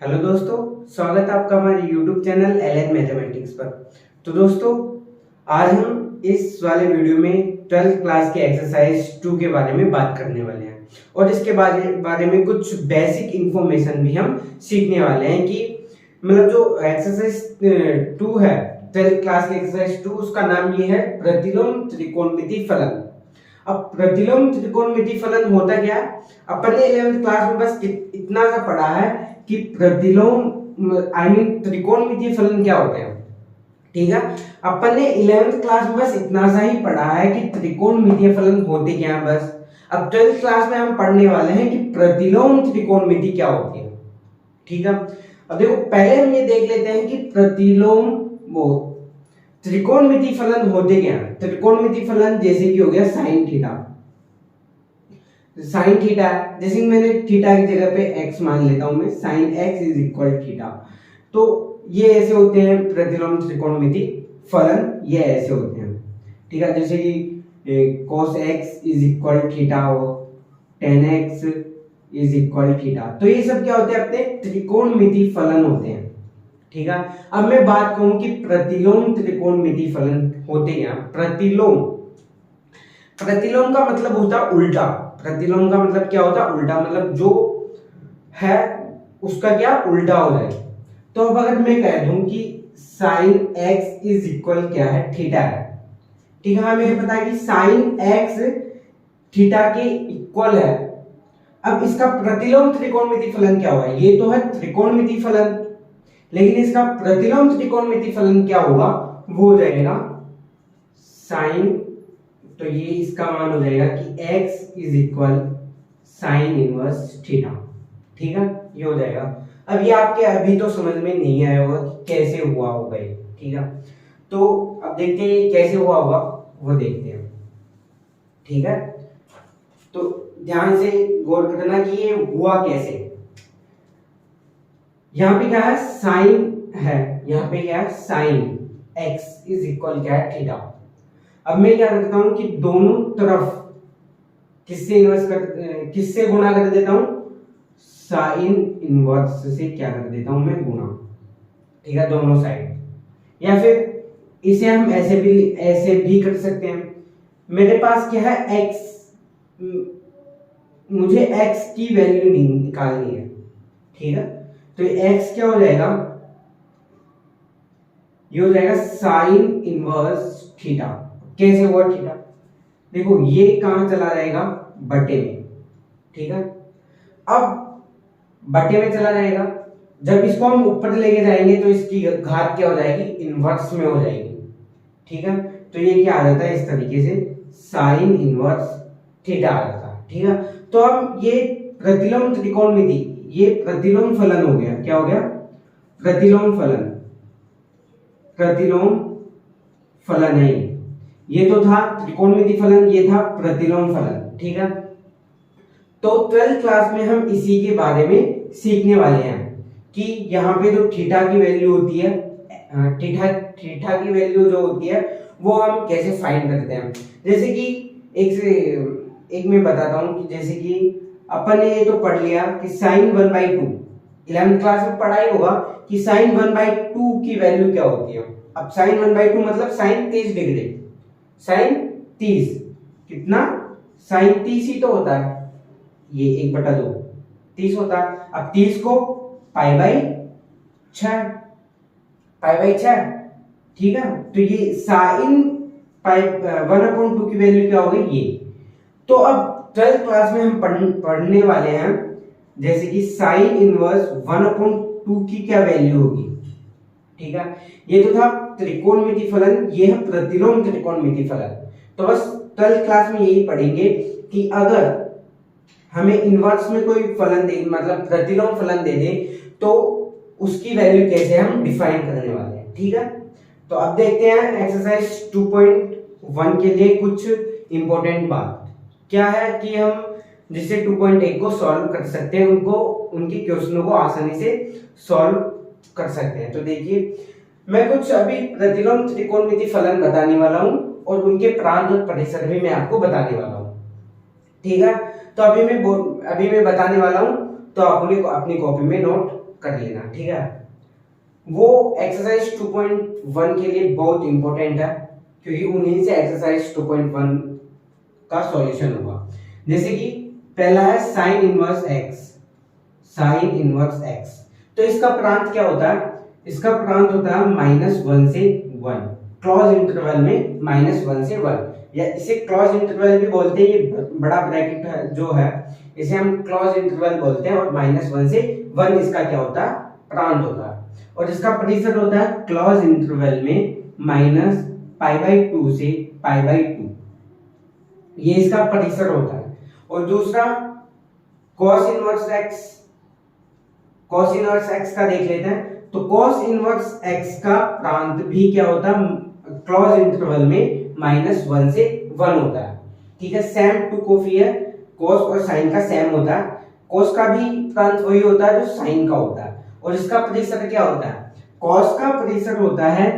Hello दोस्तों, स्वागत है आपका हमारे YouTube चैनल एल मैथमेटिक्स पर। तो दोस्तों, आज हम इस वाले वीडियो में 12th क्लास के एक्सरसाइज 2 के बारे में बात करने वाले हैं और इसके बारे में कुछ बेसिक इंफॉर्मेशन भी हम सीखने वाले हैं कि मतलब जो एक्सरसाइज 2 है 12th क्लास की एक्सरसाइज 2, उसका नाम ये है प्रतिलोम त्रिकोणमिति फलन। अब प्रतिलोम त्रिकोणमिति फलन होता क्या है? अपन ने 11th क्लास में बस इतना सा पढ़ा है कि प्रतिलोम त्रिकोणमितीय फलन क्या होते हैं। ठीक है, अपन ने 11th क्लास में बस इतना सा ही पढ़ा है कि त्रिकोणमितीय फलन होते क्या है बस। अब 12th क्लास में हम पढ़ने वाले हैं कि प्रतिलोम त्रिकोणमिति क्या होती है। ठीक है, अब देखो पहले हम ये देख लेते हैं कि प्रतिलोम वो त्रिकोणमिति फलन होते क्या है। त्रिकोणमिति फलन जैसे कि हो गया साइन थीटा। साइन थीटा जैसे कि मैंने थीटा की जगह पे x मान लेता हूं मैं, sine x is equal theta. तो ये ऐसे होते हैं प्रतिलोम त्रिकोणमिति फलन, ये ऐसे होते हैं। ठीक है, जैसे कि cos x is equal theta हो, tan x is equal theta. तो ये सब क्या होते हैं? अपने त्रिकोणमिति फलन होते हैं। ठीक है, अब मैं बात कहूं कि प्रतिलोम त्रिकोणमिति फलन होते हैं। प्रतिलोम का मतलब होता है उल्टा। प्रतिलोम का मतलब क्या होता है? उल्टा, मतलब जो है उसका क्या उल्टा हो जाए। तो अब अगर मैं कह दूं कि साइन x इज इक्वल क्या है? थीटा है। ठीक है, हमें पता है कि साइन x थीटा के इक्वल है। अब इसका प्रतिलोम त्रिकोणमिति फलन क्या होगा? ये तो है त्रिकोणमिति फलन, लेकिन इसका प्रतिलोम त्रिकोणमिति फलन क्या होगा? वो हो जाएगा साइन, तो ये इसका मान हो जाएगा कि x is equal sine inverse theta. ठीक है, ये हो जाएगा। अब ये आपके अभी तो समझ में नहीं आया होगा कि कैसे हुआ होगा ये। ठीक है, तो अब देखते हैं कैसे हुआ होगा, वो देखते हैं। ठीक है, तो ध्यान से गौर करना कि ये हुआ कैसे। यहाँ पे क्या है? साइन है, यहाँ पे क्या है? साइन x इज इक्वल क्या है? थीटा। अब मैं क्या करता हूं कि दोनों तरफ किससे गुणा कर देता हूं? साइन इनवर्स से क्या कर देता हूं मैं? गुणा। ठीक है, दोनों साइड। या फिर इसे हम ऐसे भी कर सकते हैं। मेरे पास क्या है? x, मुझे x की वैल्यू निकालनी है। ठीक है, तो x क्या हो जाएगा? ये हो जाएगा साइन इनवर्स थीटा। कैसे हुआ थीटा? देखो ये कहां चला जाएगा? बटे में। ठीक है, अब बटे में चला जाएगा। जब इसको हम ऊपर लेके जाएंगे तो इसकी घात क्या हो जाएगी? इनवर्स में हो जाएगी। ठीक है, तो ये क्या आ जाता है? इस तरीके से साइन इनवर्स थीटा आ जाता है। ठीक है, तो अब ये प्रतिलोम त्रिकोणमिति, ये प्रतिलोम फलन हो गया। क्या हो गया? प्रतिलोम फलन। प्रतिलोम फलन है ये तो था त्रिकोणमिति फलन, ये था प्रतिलोम फलन। ठीक है, तो 12th क्लास में हम इसी के बारे में सीखने वाले हैं कि यहाँ पे जो थीटा की वैल्यू होती है, थीटा की वैल्यू जो होती है वो हम कैसे फाइंड करते हैं। जैसे कि एक मैं बताता हूँ कि जैसे कि अपन ने ये तो पढ़ लिया कि साइन 1/2, 11th क्लास में पढ़ा ही होगा कि साइन 1/2 की वैल्यू क्या होती है। अब साइन 1/2 मतलब साइन 30 डिग्री। साइन 30 कितना? साइन 30 ही तो होता है, ये 1/2 30 होता है। अब 30 को π/6, π/6। ठीक है, तो ये साइन 1/2 की वैल्यू क्या होगी? ये तो अब 12th क्लास में हम पढ़ने वाले हैं जैसे कि साइन इनवर्स 1/2 की क्या वैल्यू होगी। ठीक है, ये तो था त्रिकोणमिति फलन, ये है प्रतिलोम त्रिकोणमिति फलन। तो बस 12th क्लास में यही पढ़ेंगे कि अगर हमें इनवर्स में कोई फलन दे, मतलब प्रतिलोम फलन दे दे, तो उसकी वैल्यू कैसे हम डिफाइन करने वाले हैं। ठीक है, तो अब देखते हैं एक्सरसाइज 2.1 के लिए कुछ इंपॉर्टेंट बात क्या है कि हम जिससे 2.1 को सॉल्व कर सकते हैं, उनकी क्वेश्चनों को आसानी से सॉल्व कर सकते हैं। तो देखिए, मैं कुछ अभी प्रतिलोम त्रिकोणमिति फलन बताने वाला हूं और उनके प्रांत और परिसर भी मैं आपको बताने वाला हूं। ठीक है, तो अभी मैं बताने वाला हूं, तो आप उन्हें अपनी कॉपी में नोट कर लेना, ठीक है। वो एक्सरसाइज 2.1 के लिए बहुत इंपॉर्टेंट है, क्योंकि उन्हीं से एक्सरसाइज 2.1 का सॉल्यूशन होगा। जैसे कि पहला है sine inverse x. Sine inverse x, तो इसका प्रांत क्या होता है? इसका प्रांत होता है -1 से 1, क्लोज इंटरवल में -1 से 1, या इसे क्लोज इंटरवल भी बोलते हैं। ये बड़ा ब्रैकेट है जो है, इसे हम क्लोज इंटरवल बोलते हैं। और -1 से 1 इसका क्या होता है? प्रांत होता है। और इसका परिसर होता है क्लोज इंटरवल में -π/2 से π/2, ये इसका परिसर होता है। और दूसरा cos inverse x, cos inverse x का देख लेते हैं। तो cos इनवर्स x का प्रांत भी क्या होता है? क्लोज इंटरवल में -1 से 1 होता है, ठीक है। सेम टू कॉफी है, cos और sin का सेम होता है। cos का भी प्रांत वही होता है जो sin का होता है। और इसका परिसर क्या होता है? cos का परिसर होता है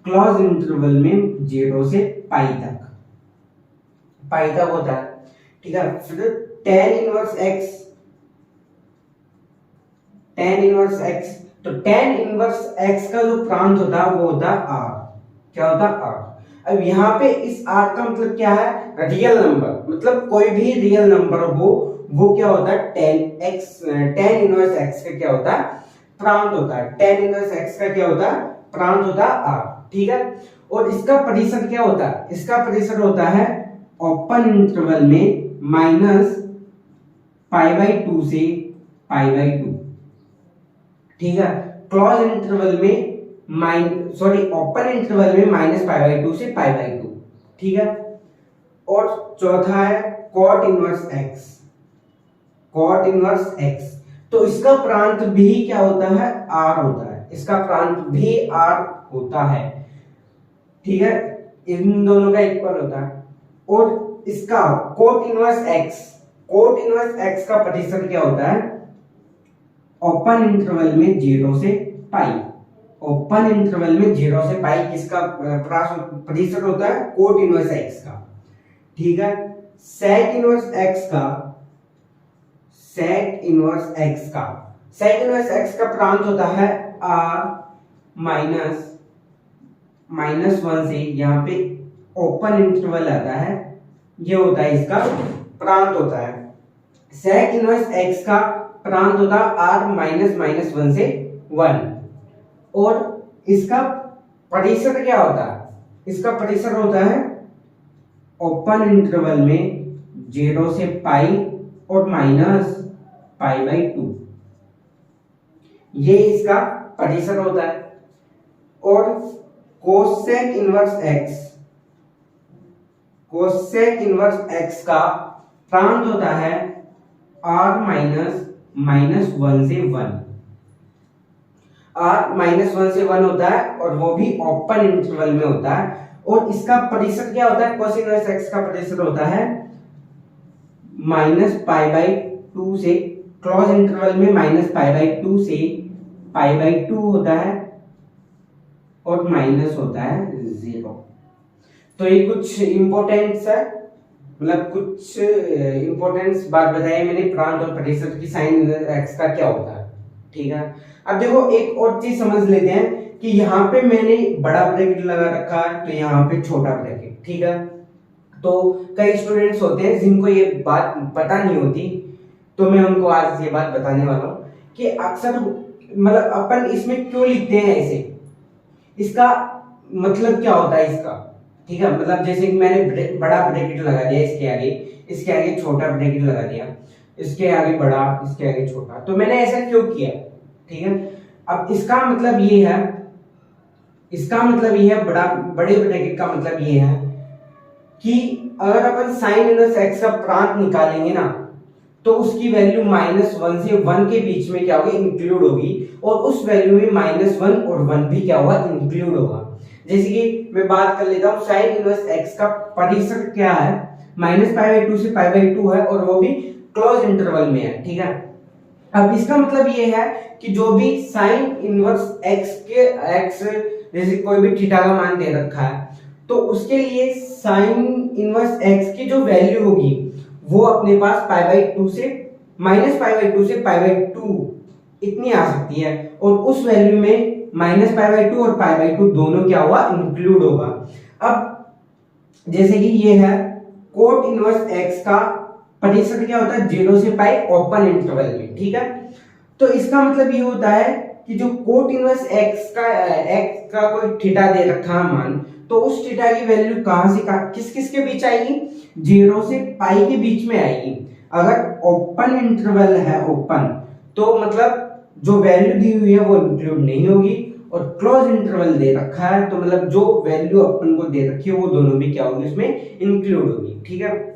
क्लोज इंटरवल में 0 से पाई तक, पाई तक होता है, ठीक है। फिर tan inverse x, tan inverse x, तो tan इनवर्स x का जो प्रांत होता है वो होता है r। क्या होता है? r। अब यहाँ पे इस r का मतलब क्या है? रियल नंबर, मतलब कोई भी रियल नंबर हो वो क्या होता है? tan इनवर्स x का क्या होता है? प्रांत होता है। tan इनवर्स x का क्या होता है? प्रांत होता है r, ठीक है। और इसका परिसर क्या होता है? इसका परिसर होता है ओपन इंटरवल में -π/2 से π/2, ठीक है। क्लोज इंटरवल में ओपन इंटरवल में -π/2 से π/2, ठीक है। और चौथा है cot inverse x। cot inverse x, तो इसका प्रांत भी क्या होता है? r होता है। इसका प्रांत भी r होता है, ठीक है। इन दोनों का इक्वल होता है। और इसका cot inverse x, cot inverse x का परिसर क्या होता है? ओपन इंटरवल में 0 से पाई, ओपन इंटरवल में 0 से पाई किसका परिसर होता है? cot इनवर्स x का, ठीक है। sec इनवर्स x का, sec इनवर्स x का, sec इनवर्स x का प्रांत होता है r -1 से, यहाँ पे ओपन इंटरवल आता है, ये होता है इसका प्रांत होता है। sec इनवर्स x का प्रांत होता है r -1 से 1। और इसका परिसर क्या होता है? इसका परिसर होता है ओपन इंटरवल में 0 से पाई और -π/2, ये इसका परिसर होता है। और cosec inverse x, cosec inverse x का प्रांत होता है r -1 से 1, r -1 से 1 होता है, और वो भी ओपन इंटरवल में होता है। और इसका परिसर क्या होता है? cos इनवर्स x का परिसर होता है -π/2 से, क्लोज इंटरवल में -π/2 से π/2 होता है, और माइनस होता है 0। तो ये कुछ इंपॉर्टेंस है, मतलब कुछ इंपॉर्टेंस बात बताई मैंने प्रांत और परिसर की। साइन एक्स का क्या होता है, ठीक है। अब देखो एक और चीज समझ लेते हैं कि यहाँ पे मैंने बड़ा ब्रैकेट लगा रखा है, तो यहाँ पे छोटा ब्रैकेट, ठीक है। तो कई स्टूडेंट्स होते हैं जिनको ये बात पता नहीं होती, तो मैं उनको आज ये बात बताने वाला हूँ कि अक्सर मतलब अपन इसमें क्यों लिखते हैं ऐसे, इसका मतलब क्या होता है इसका, ठीक है। मतलब जैसे कि मैंने बड़ा ब्रैकेट लगा दिया इसके आगे छोटा ब्रैकेट लगा दिया, इसके आगे बड़ा, इसके आगे छोटा, तो मैंने ऐसा क्यों किया, ठीक है। अब इसका मतलब ये है, बड़े ब्रैकेट का मतलब ये है कि अगर अपन साइन इनवर्स एक्स का प्रांत निकालेंगे ना, तो उसकी वैल्यू -1 से 1 के बीच में क्या होगी? इंक्लूड होगी। और उस वैल्यू में -1 और 1 भी क्या होगा? इंक्लूड होगा। जैसे कि मैं बात कर लेता हूँ, साइन इनवर्स एक्स का परिसर क्या है? -π/2 से π/2 है, और वो भी क्लोज इंटरवल में है, ठीक है। अब इसका मतलब ये है कि जो भी साइन इनवर्स एक्स जैसे कोई भी थीटा का मान दे रखा है, तो उसके लिए साइन इनवर्स एक्स की जो वैल्यू होगी वो अपने पास π/2 से -π/2 से π/2 इतनी आ सकती है, और उस वैल्यू में -π/2 और π/2 दोनों क्या हुआ, इंक्लूड होगा। अब जैसे कि ये है कोट इनवर्स x का प्रतिशत क्या होता है, 0 से पाई ओपन इंटरवल में, ठीक है। तो इसका मतलब ये होता है कि जो कोट इनवर्स x का कोई थीटा दे रखा है मान, तो उस थीटा की वैल्यू कहां से किस किस के बीच आएगी, 0 से पाई के बीच में आएगी। अगर ओपन इंटरवल है ओपन, तो मतलब जो वैल्यू दी हुई है वो इंक्लूड नहीं होगी, और क्लोज इंटरवल दे रखा है तो मतलब जो वैल्यू अपन को दे रखी है वो दोनों भी क्या होगी, उसमें इंक्लूड होगी, ठीक है।